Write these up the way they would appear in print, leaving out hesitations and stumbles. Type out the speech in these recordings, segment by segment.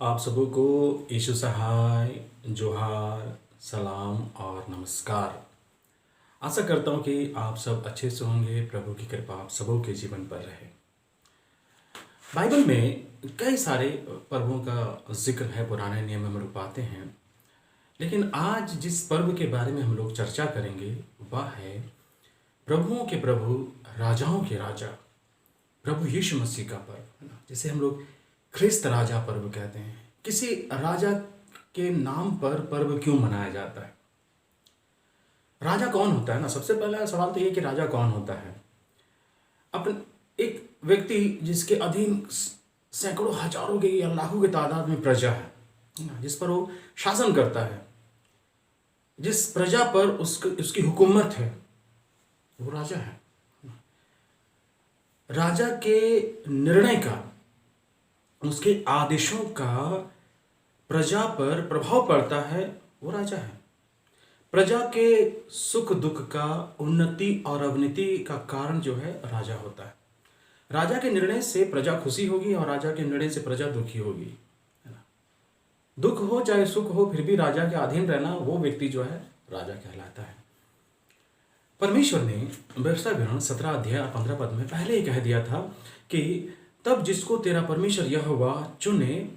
आप सबों को यीशु सहाय, जोहार, सलाम और नमस्कार। आशा करता हूँ कि आप सब अच्छे से होंगे। प्रभु की कृपा आप सबों के जीवन पर रहे। बाइबल में कई सारे पर्वों का जिक्र है, पुराने नियम में हम लोग पाते हैं। लेकिन आज जिस पर्व के बारे में हम लोग चर्चा करेंगे वह है प्रभुओं के प्रभु, राजाओं के राजा, प्रभु यीशु मसीह का पर्व, है ना, जिसे हम लोग ख्रिस्त राजा पर्व कहते हैं। किसी राजा के नाम पर पर्व क्यों मनाया जाता है? राजा कौन होता है ना? सबसे पहला सवाल तो ये कि राजा कौन होता है। अपन एक व्यक्ति जिसके अधीन सैकड़ों हजारों के या लाखों की तादाद में प्रजा है ना, जिस पर वो शासन करता है, जिस प्रजा पर उसकी हुकूमत है, वो राजा है। राजा के निर्णय का, उसके आदेशों का प्रजा पर प्रभाव पड़ता है, वो राजा है। प्रजा के सुख दुख का, उन्नति और अवनति का कारण जो है राजा होता है। राजा के निर्णय से प्रजा खुशी होगी और राजा के निर्णय से प्रजा दुखी होगी, है ना। दुख हो चाहे सुख हो, फिर भी राजा के अधीन रहना, वो व्यक्ति जो है राजा कहलाता है। परमेश्वर ने व्यवस्था विवरण 17 अध्याय 15 पद में पहले ही कह दिया था कि तब जिसको तेरा परमेश्वर यहोवा चुने,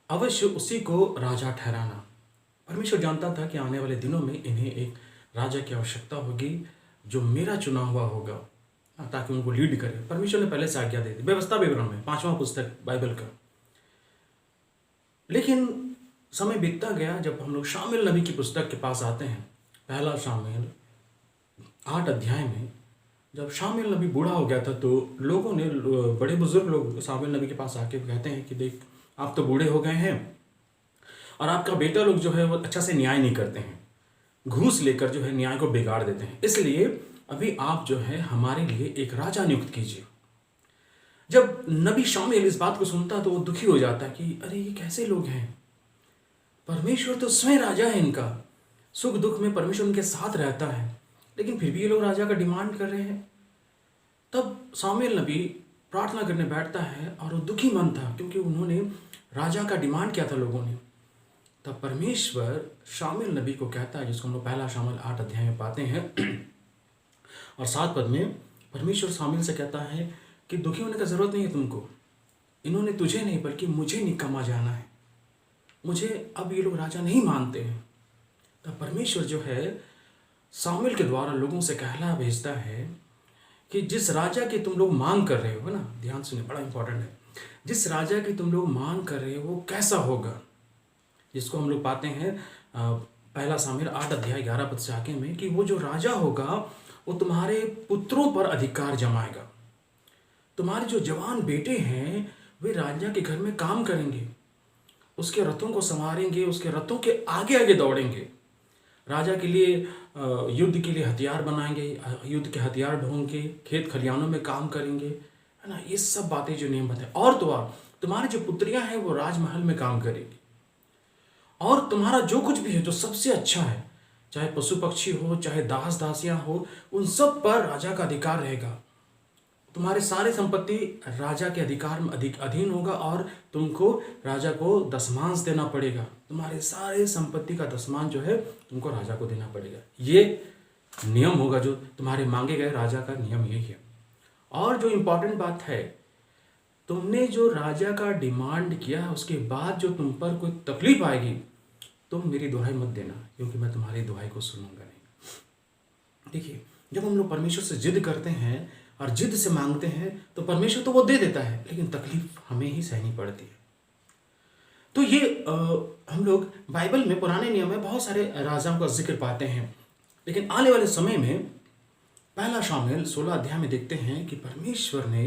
अवश्य उसी को राजा ठहराना। परमेश्वर जानता था कि आने वाले दिनों में इन्हें एक राजा की आवश्यकता होगी जो मेरा चुना हुआ होगा, ताकि उनको लीड करे। परमेश्वर ने पहले से आज्ञा दे दी व्यवस्था विवरण में, 5वां पुस्तक बाइबल का। लेकिन समय बीतता गया, जब हम लोग शामुएल नबी की पुस्तक के पास आते हैं, पहला शामुएल 8 अध्याय में, जब शामुएल नबी बूढ़ा हो गया था तो लोगों ने, बड़े बुजुर्ग लोग शामुएल नबी के पास आके कहते हैं कि देख, आप तो बूढ़े हो गए हैं और आपका बेटा लोग जो है वो अच्छा से न्याय नहीं करते हैं, घूस लेकर जो है न्याय को बिगाड़ देते हैं, इसलिए अभी आप जो है हमारे लिए एक राजा नियुक्त कीजिए। जब नबी शामुएल इस बात को सुनता तो वो दुखी हो जाता कि अरे ये कैसे लोग हैं, परमेश्वर तो स्वयं राजा है, इनका सुख दुख में परमेश्वर उनके साथ रहता है, लेकिन फिर भी ये लोग राजा का डिमांड कर रहे हैं। तब शामुएल नबी प्रार्थना करने बैठता है और वो दुखी मन था, क्योंकि उन्होंने राजा का डिमांड किया था लोगों ने। तब परमेश्वर शामुएल नबी को कहता है, जिसको हम लोग पहला शामुएल 8 अध्याय में पाते हैं और 7 पद में परमेश्वर शामुएल से कहता है कि दुखी होने का जरूरत नहीं है तुमको, इन्होंने तुझे नहीं बल्कि मुझे निकम्मा जाना है, मुझे अब ये लोग राजा नहीं मानते हैं। तब परमेश्वर जो है शामुएल के द्वारा लोगों से कहला भेजता है कि जिस राजा की तुम लोग मांग कर रहे हो, है ना, ध्यान सुनिए, बड़ा इंपॉर्टेंट है, जिस राजा की तुम लोग मांग कर रहे हो वो कैसा होगा, जिसको हम लोग पाते हैं पहला शामुएल 8 अध्याय 11 पद से आगे में, कि वो जो राजा होगा वो तुम्हारे पुत्रों पर अधिकार जमाएगा। तुम्हारे जो जवान बेटे हैं वे राजा के घर में काम करेंगे, उसके रथों को संवारेंगे, उसके रथों के आगे आगे दौड़ेंगे, राजा के लिए युद्ध के लिए हथियार बनाएंगे, युद्ध के हथियार ढोंगे, खेत खलिहानों में काम करेंगे, है ना। ये सब बातें जो नियम बताए। और तुम्हारी जो पुत्रियां हैं वो राजमहल में काम करेंगी, और तुम्हारा जो कुछ भी है जो सबसे अच्छा है, चाहे पशु पक्षी हो, चाहे दास दासियां हो, उन सब पर राजा का अधिकार रहेगा। तुम्हारे सारे संपत्ति राजा के अधिकार में अधीन होगा और तुमको राजा को दशमांश देना पड़ेगा। तुम्हारे सारे संपत्ति का दशमांश जो है तुमको राजा को देना पड़ेगा। ये नियम होगा जो तुम्हारे मांगे गए राजा का नियम यही है। और जो इम्पोर्टेंट बात है, तुमने जो राजा का डिमांड किया है उसके बाद जो तुम पर कोई तकलीफ आएगी, तुम मेरी दुहाई मत देना, क्योंकि मैं तुम्हारी दुहाई को सुनूंगा नहीं। देखिए, जब हम लोग परमेश्वर से जिद करते हैं और जिद से मांगते हैं तो परमेश्वर तो वो दे देता है, लेकिन तकलीफ हमें ही सहनी पड़ती है। तो ये हम लोग बाइबल में, पुराने नियम में बहुत सारे राजाओं का जिक्र पाते हैं। लेकिन आने वाले समय में पहला शामुएल 16 अध्याय में देखते हैं कि परमेश्वर ने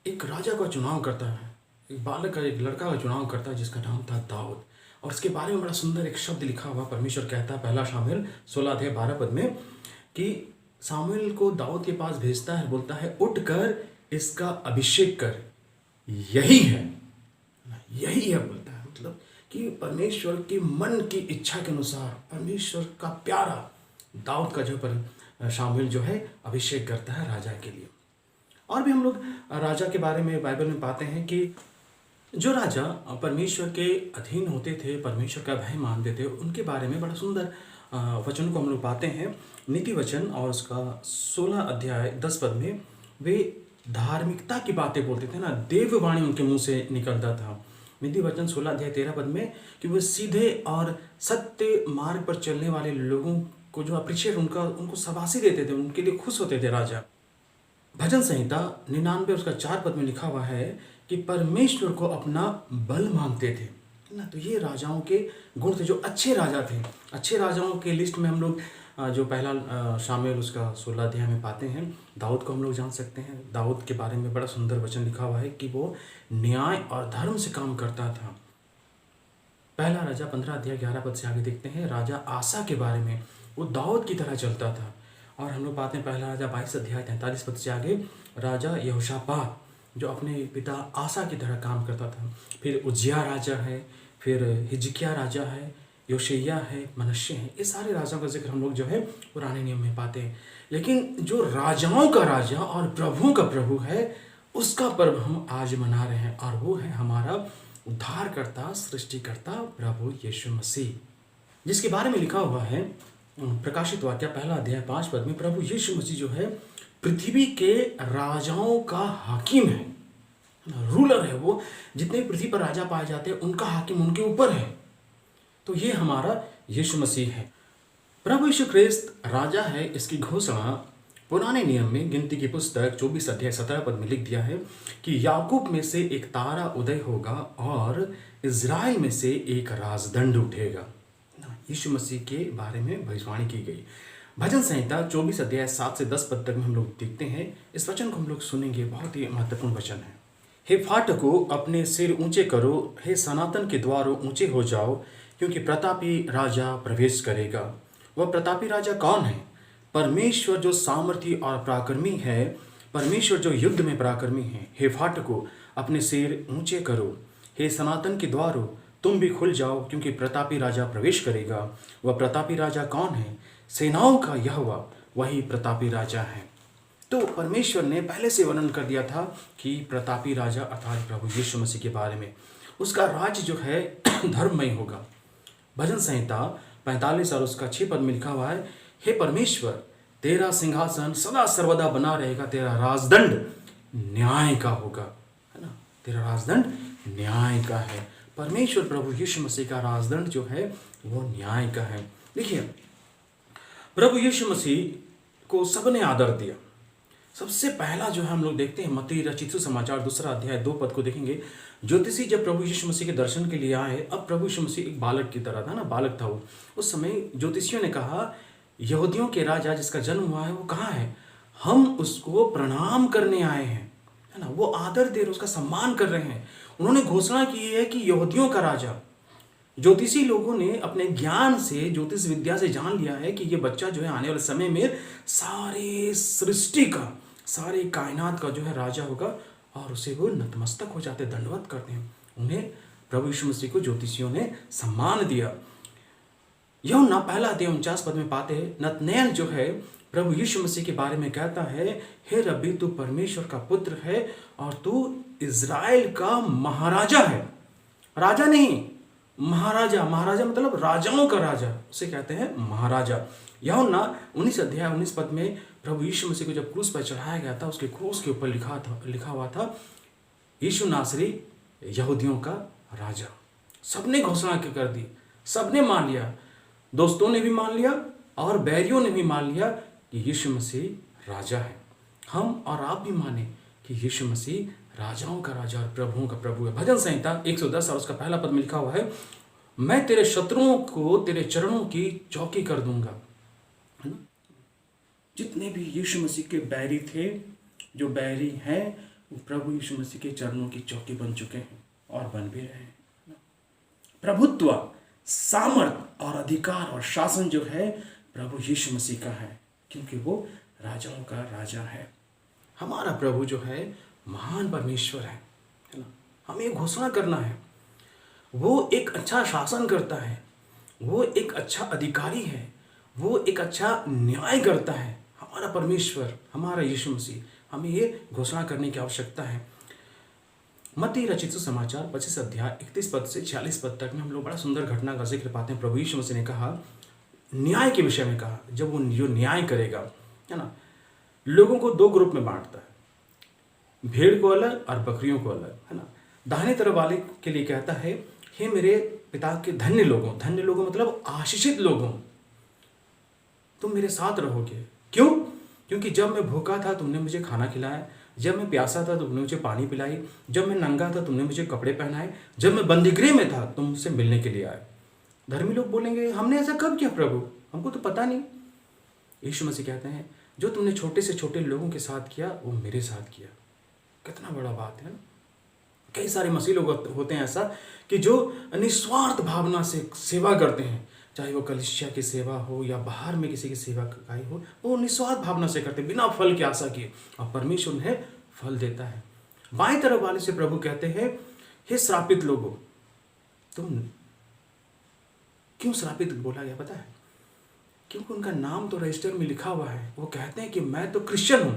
एक राजा का चुनाव करता है, एक बालक का, एक लड़का का चुनाव करता है जिसका नाम था दाऊद। और इसके बारे में बड़ा सुंदर एक शब्द लिखा हुआ परमेश्वर कहता है पहला शामुएल 16 अध्याय 12 पद में कि शामुएल को दाऊद के पास भेजता है, बोलता है उठकर इसका अभिषेक कर, यही है, यही है बोलता है। मतलब कि परमेश्वर के मन की इच्छा के अनुसार परमेश्वर का प्यारा दाऊद का जो पर शामुएल जो है अभिषेक करता है राजा के लिए। और भी हम लोग राजा के बारे में बाइबल में पाते हैं कि जो राजा परमेश्वर के अधीन होते थे, परमेश्वर का भय मानते थे, उनके बारे में बड़ा सुंदर वचन को हम लोग पाते हैं। नीति वचन और उसका 16 अध्याय 10 पद में वे धार्मिकता की बातें बोलते थे ना, देववाणी उनके मुंह से निकलता था। नीति वचन 16 अध्याय 13 पद में कि वे सीधे और सत्य मार्ग पर चलने वाले लोगों को जो अप्रिशिएट उनको शाबाशी देते थे, उनके लिए खुश होते थे राजा। भजन संहिता 99 उसका 4 पद में लिखा हुआ है कि परमेश्वर को अपना बल मानते थे ना। तो ये राजाओं के गुण थे, जो अच्छे राजा थे। अच्छे राजाओं के लिस्ट में हम लोग जो पहला शामिल उसका 16 अध्याय में पाते हैं, दाऊद को हम लोग जान सकते हैं। दाऊद के बारे में बड़ा सुंदर वचन लिखा हुआ है कि वो न्याय और धर्म से काम करता था। पहला राजा 15 अध्याय 11 पद से आगे देखते हैं, राजा आसा के बारे में, वो दाऊद की तरह चलता था। और हम लोग पाते हैं पहला राजा 22 अध्याय 43 पद से आगे, राजा यहोशापात जो अपने पिता आसा की तरह काम करता था। फिर उज्जिया राजा है, फिर हिजकिया राजा है, योशिय्याह है, मनश्शे हैं। ये सारे राजाओं का जिक्र हम लोग जो है पुराने नियम में पाते हैं। लेकिन जो राजाओं का राजा और प्रभुओं का प्रभु है, उसका पर्व हम आज मना रहे हैं, और वो है हमारा उद्धारकर्ता, सृष्टिकर्ता प्रभु यीशु मसीह, जिसके बारे में लिखा हुआ है प्रकाशित वाक्य पहला अध्याय 5 पद में, प्रभु यीशु मसीह जो है पृथ्वी के राजाओं का हाकिम है, रूलर है। वो जितने पृथ्वी पर राजा पाए जाते हैं उनका हाकिम उनके ऊपर है। तो ये हमारा यीशु मसीह है। प्रभु यीशु ख्रिस्त राजा है, इसकी घोषणा पुराने नियम में गिनती की पुस्तक 24 अध्याय 17 पद में लिख दिया है कि याकूब में से एक तारा उदय होगा और इज़राइल में से एक राजदंड उठेगा। यीशु मसीह के बारे में भविष्यवाणी की गई। भजन संहिता 24 अध्याय 7 से 10 पद तक में हम लोग देखते हैं। इस वचन को हम लोग सुनेंगे, बहुत ही महत्वपूर्ण वचन है। हे फाटकों, अपने सिर ऊंचे करो, हे सनातन के द्वारों ऊंचे हो जाओ, क्योंकि प्रतापी राजा प्रवेश करेगा। वह प्रतापी राजा कौन है? परमेश्वर जो सामर्थी और पराक्रमी है, परमेश्वर जो युद्ध में पराक्रमी है। हे फाटकों, अपने सिर ऊंचे करो, हे सनातन के द्वारों तुम भी खुल जाओ, क्योंकि प्रतापी राजा प्रवेश करेगा। वह प्रतापी राजा कौन है? सेनाओं का यहोवा, वही प्रतापी राजा है। तो परमेश्वर ने पहले से वर्णन कर दिया था कि प्रतापी राजा अर्थात प्रभु यीशु मसीह के बारे में, उसका राज्य जो है धर्ममय होगा। भजन संहिता 45 और उसका 6 पद में लिखा हुआ है, हे परमेश्वर, तेरा सिंहासन सदा सर्वदा बना रहेगा, तेरा राजदंड न्याय का होगा, है ना। तेरा राजदंड न्याय का है। परमेश्वर प्रभु यीशु मसीह का राजदंड जो है वो न्याय का है। देखिए, प्रभु यीशु मसीह को सबने आदर दिया। सबसे पहला जो है हम लोग देखते हैं मत्ती रचित सुसमाचार 2 अध्याय 2 पद को देखेंगे। ज्योतिषी जब प्रभु यीशु मसीह के दर्शन के लिए आए, अब प्रभु यीशु मसीह एक बालक की तरह था ना, बालक था वो। उस समय ज्योतिषियों ने कहा, यहूदियों के राजा जिसका जन्म हुआ है वो कहाँ है? हम उसको प्रणाम करने आए हैं, है ना। वो आदर दे रहे, उसका सम्मान कर रहे हैं। उन्होंने घोषणा की है कि यहूदियों का राजा। ज्योतिषी लोगों ने अपने ज्ञान से, ज्योतिष विद्या से जान लिया है कि ये बच्चा जो है आने वाले समय में सारे सृष्टि का, सारे कायनात का जो है राजा होगा, और उसे वो नतमस्तक हो जाते, दंडवत करते हैं। उन्हें प्रभु यीशु मसीह को ज्योतिषियों ने सम्मान दिया। यूहन्ना पहला अध्याय 49 पद में पाते हैं, नतनएल जो है प्रभु यीशु मसीह के बारे में कहता है, हे रब्बी, तू परमेश्वर का पुत्र है और तू इज़राइल का महाराजा है। राजा नहीं, महाराजा। महाराजा मतलब राजाओं का राजा, उसे कहते हैं महाराजा। यूहन्ना 19 अध्याय 19 पद में प्रभु यीशु मसीह को जब क्रूस पर चढ़ाया गया था, उसके क्रूस के ऊपर लिखा हुआ था, यीशु नासरी यहूदियों का राजा। सबने घोषणा कर दी, सबने मान लिया, दोस्तों ने भी मान लिया और बैरियों ने भी मान लिया कि यीशु मसीह राजा है। हम और आप भी माने कि यीशु मसीह राजाओं का राजा और प्रभुओं का प्रभु है। भजन संहिता 110 और उसका पहला पद में लिखा हुआ है, मैं तेरे शत्रुओं को तेरे चरणों की चौकी कर दूंगा, है ना। जितने भी यीशु मसीह के बैरी थे, जो बैरी हैं, वो प्रभु यीशु मसीह के चरणों की चौकी बन चुके हैं और बन भी रहे हैं। प्रभुत्व, सामर्थ और अधिकार और शासन जो है प्रभु यीशु मसीह का है, क्योंकि वो राजाओं का राजा है। हमारा प्रभु जो है महान परमेश्वर है ना। हमें ये घोषणा करना है, वो एक अच्छा शासन करता है, वो एक अच्छा अधिकारी है, वो एक अच्छा न्याय करता है। हमारा परमेश्वर, हमारा यीशु मसीह, हमें ये घोषणा करने की आवश्यकता है। मत्ती रचित सुसमाचार 25 अध्याय 31 पद से 46 पद तक में हम लोग बड़ा सुंदर घटना का जिक्र पाते हैं। प्रभु यीशु मसीह ने कहा, न्याय के विषय में कहा, जब वो जो न्याय करेगा, है ना, लोगों को दो ग्रुप में बांटता है, भेड़ को अलग और बकरियों को अलग, है ना। दाहिने तरफ वाले के लिए कहता है, हे मेरे पिता के धन्य लोगों मतलब आशीषित लोगों, तुम मेरे साथ रहोगे। क्यों? क्योंकि जब मैं भूखा था तुमने मुझे खाना खिलाया, जब मैं प्यासा था तुमने मुझे पानी पिलाई, जब मैं नंगा था तुमने मुझे कपड़े पहनाए, जब मैं बंदीगृह में था तुम मुझसे मिलने के लिए आए। धर्मी लोग बोलेंगे, हमने ऐसा कब किया प्रभु, हमको तो पता नहीं। यीशु मसीह कहते हैं, जो तुमने छोटे से छोटे लोगों के साथ किया वो मेरे साथ किया। कितना बड़ा बात है ना। कई सारे मसीह लोग होते हैं ऐसा कि जो निस्वार्थ भावना से सेवा करते हैं, चाहे वो कलीसिया की सेवा हो या बाहर में किसी की सेवा काई हो, वो निस्वार्थ भावना से करते हैं, बिना फल की आशा किए, और परमेश्वर उन्हें फल देता है। बाएं तरफ वाले से प्रभु कहते हैं, हे श्रापित लोगों, तुम क्यों श्रापित बोला गया पता है? क्योंकि उनका नाम तो रजिस्टर में लिखा हुआ है। वो कहते हैं कि मैं तो क्रिश्चियन हूं,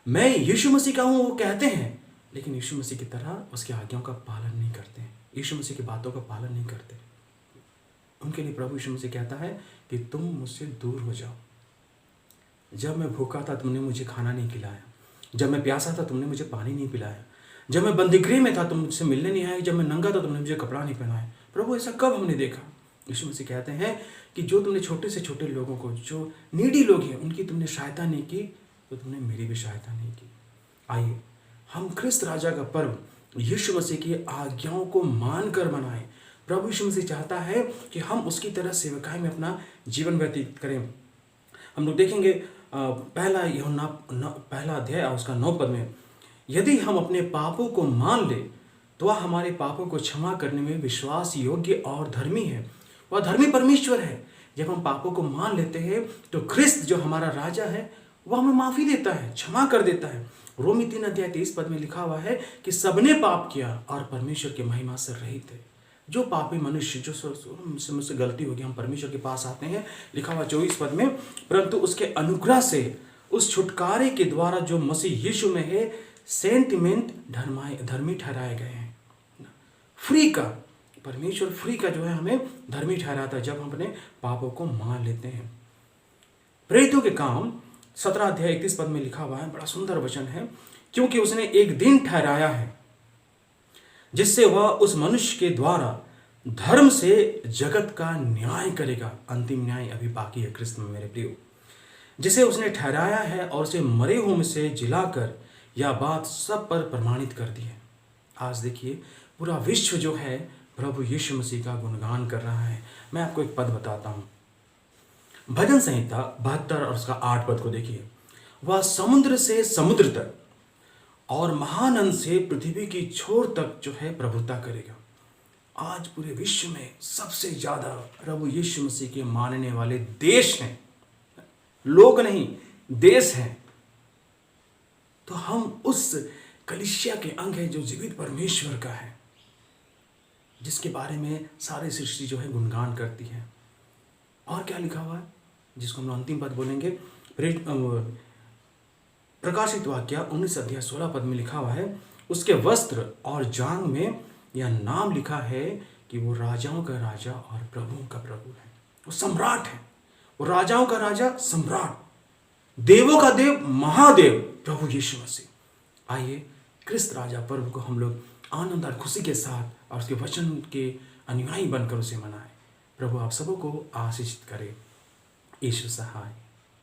मैं यीशु मसीह का हूं, वो कहते हैं, लेकिन यीशु मसीह की तरह उसकी आज्ञाओं का पालन नहीं करते हैं, यीशु मसीह की बातों का पालन नहीं करते। उनके लिए प्रभु यीशु मसीह कहता है कि तुम मुझसे दूर हो जाओ। जब मैं भूखा था तुमने मुझे खाना नहीं खिलाया, जब मैं प्यासा था तुमने मुझे पानी नहीं पिलाया, जब मैं बंदीगृह में था तुम मुझसे मिलने नहीं आए, जब मैं नंगा था तुमने मुझे कपड़ा नहीं पहनाया। प्रभु ऐसा कब हमने देखा? यीशु मसीह कहते हैं कि जो तुमने छोटे से छोटे लोगों को, जो नीडी लोग हैं, उनकी तुमने सहायता नहीं की, तो तुमने मेरी भी सहायता नहीं की। आइए हम ख्रिस्त राजा का पर्व यीशु मसीह की आज्ञाओं को मानकर मनाएं। प्रभु यीशु मसीह चाहता है कि हम उसकी तरह सेवकाई में अपना जीवन व्यतीत करें। हम लोग देखेंगे पहला अध्याय और उसका 9 पद में, यदि हम अपने पापों को मान ले तो वह हमारे पापों को क्षमा करने में विश्वास योग्य और धर्मी है। वह धर्मी परमेश्वर है। जब हम पापों को मान लेते हैं तो ख्रिस्त जो हमारा राजा है वह हमें माफ़ी देता है, क्षमा कर देता है। रोमी 3 अध्याय 23 पद में लिखा हुआ है कि सबने पाप किया और परमेश्वर की महिमा से रहित है। जो पापी मनुष्य, जो मुझसे गलती होगी, हम परमेश्वर के पास आते हैं। लिखा हुआ 24 पद में, परंतु उसके अनुग्रह से उस छुटकारे के द्वारा जो मसीह यीशु में है, सेंटिमेंट धर्मी ठहराए गए हैं। फ्री का, परमेश्वर फ्री का जो है हमें धर्मी ठहराता है जब हम अपने पापों को मान लेते हैं। प्रेरितों के काम 17 अध्याय 31 पद में लिखा हुआ है, बड़ा सुंदर वचन है, क्योंकि उसने एक दिन ठहराया है जिससे वह उस मनुष्य के द्वारा धर्म से जगत का न्याय करेगा। अंतिम न्याय अभी बाकी है ख्रिस्त में मेरे प्रियो। जिसे उसने ठहराया है और उसे मरे हुओं में से जिलाकर यह बात सब पर प्रमाणित कर दी है। आज देखिए पूरा विश्व जो है प्रभु यीशु मसीह का गुणगान कर रहा है। मैं आपको एक पद बताता हूँ, भजन संहिता 72 और उसका 8 पद को देखिए। वह समुद्र से समुद्र तक और महानंद से पृथ्वी की छोर तक जो है प्रभुता करेगा। आज पूरे विश्व में सबसे ज्यादा प्रभु यीशु मसीह के मानने वाले देश हैं, लोग नहीं, देश हैं। तो हम उस कलीसिया के अंग है जो जीवित परमेश्वर का है, जिसके बारे में सारी सृष्टि जो है गुणगान करती है। और क्या लिखा हुआ है जिसको हम अंतिम पद बोलेंगे, प्रकाशित वाक्य 19 अध्याय 16 पद में लिखा हुआ है, उसके वस्त्र और जांघ में यह नाम लिखा है कि वो राजाओं का राजा और प्रभुओं का प्रभु है। वो सम्राट है, वो राजाओं का राजा, सम्राट, देवों का देव, महादेव प्रभु यीशु मसीह। आइए क्रिस्त राजा पर्व को हम लोग आनंद और खुशी के साथ और उसके वचन के अनुयायी बनकर उसे मनाएं। प्रभु आप सबों को आशीषित करे। यीशु सहाय।